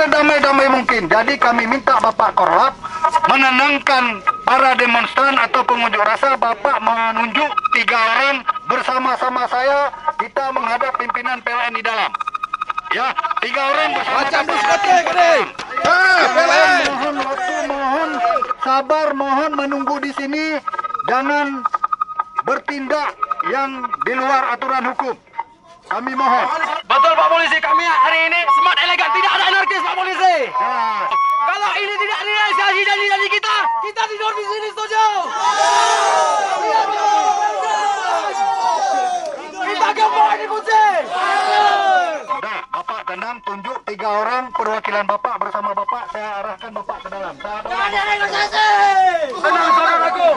sedamai-damai mungkin. Jadi kami minta Bapak Korlap menenangkan para demonstran atau pengunjuk rasa. Bapak menunjuk 3 orang bersama-sama saya, kita menghadap pimpinan PLN di dalam. Ya, 3 orang bersama-sama. Mohon waktu, mohon sabar, mohon menunggu di sini. Jangan bertindak yang di luar aturan hukum. Kami mohon. Betul Pak Polisi, kami hari ini smart elegan, tidak ada anarkis Pak Polisi. Nah, Kalau ini tidak realisasi janji-janji kita tidur di sini, setuju? Kita gembok ini kunci. Sudah, Bapak tenang, tunjuk 3 orang perwakilan Bapak bersama Bapak. Saya arahkan Bapak ke dalam. Ada negosiasi. Tenang saudaraku.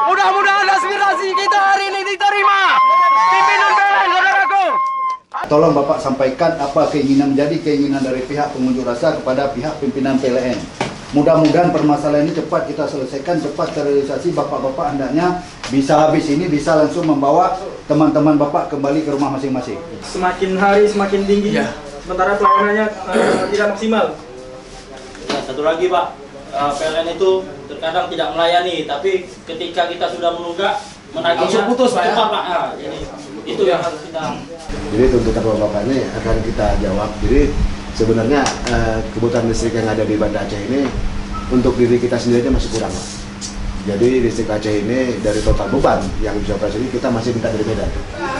Mudah-mudahan aspirasi kita hari ini diterima. Pimpinan PLN saudaraku. Tolong Bapak sampaikan apa keinginan menjadi keinginan dari pihak pengunjuk rasa kepada pihak pimpinan PLN. Mudah-mudahan permasalahan ini cepat kita selesaikan, cepat terrealisasi. Bapak-bapak hendaknya bisa habis ini bisa langsung membawa teman-teman Bapak kembali ke rumah masing-masing. Semakin hari semakin tinggi, sementara pelayanannya tidak maksimal. Ya, satu lagi Pak, PLN itu terkadang tidak melayani, tapi ketika kita sudah menunggak, menagihnya langsung putus Pak ya? cepat, Pak. Nah, jadi itu yang harus kita. Jadi tuntutan Bapak ini akan kita jawab. Jadi sebenarnya kebutuhan listrik yang ada di Banda Aceh ini untuk diri kita sendiri masih kurang, Pak. Jadi listrik Aceh ini dari total beban yang bisa operasi ini kita masih minta dari Medan.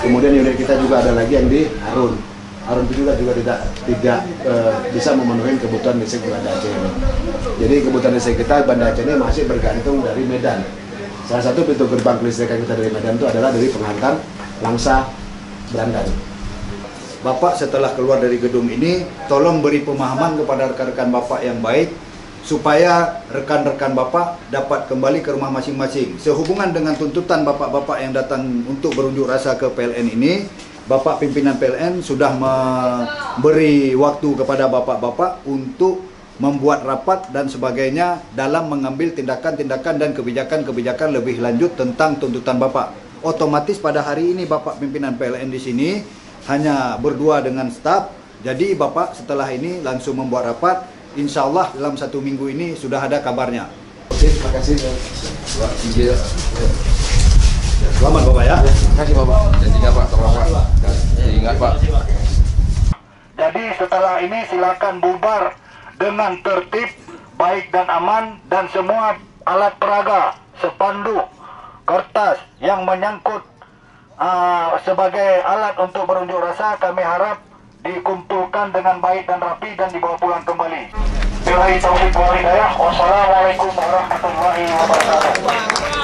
Kemudian unit kita juga ada lagi yang di Arun. Arun itu juga tidak bisa memenuhi kebutuhan listrik Banda Aceh ini. Jadi kebutuhan listrik kita Banda Aceh ini masih bergantung dari Medan. Salah satu pintu gerbang listrik kita dari Medan itu adalah dari penghantar Langsa Berandan. Bapak setelah keluar dari gedung ini, tolong beri pemahaman kepada rekan-rekan Bapak yang baik, supaya rekan-rekan Bapak dapat kembali ke rumah masing-masing. Sehubungan dengan tuntutan Bapak-Bapak yang datang untuk berunjuk rasa ke PLN ini, Bapak pimpinan PLN sudah memberi waktu kepada Bapak-Bapak untuk membuat rapat dan sebagainya dalam mengambil tindakan-tindakan dan kebijakan-kebijakan lebih lanjut tentang tuntutan Bapak. Otomatis pada hari ini Bapak pimpinan PLN di sini hanya berdua dengan staf. Jadi Bapak setelah ini langsung membuat rapat. Insya Allah dalam 1 minggu ini sudah ada kabarnya. Oke, terima kasih. Selamat Bapak ya. Terima kasih Bapak. Janjinya Pak, tolong Pak. Ingat Pak. jadi setelah ini silakan bubar dengan tertib, baik dan aman, dan semua alat peraga, spanduk, kertas yang menyangkut sebagai alat untuk berunjuk rasa kami harap dikumpulkan dengan baik dan rapi dan dibawa pulang kembali. Billahi taufiq wal hidayah. Wassalamualaikum warahmatullahi wabarakatuh.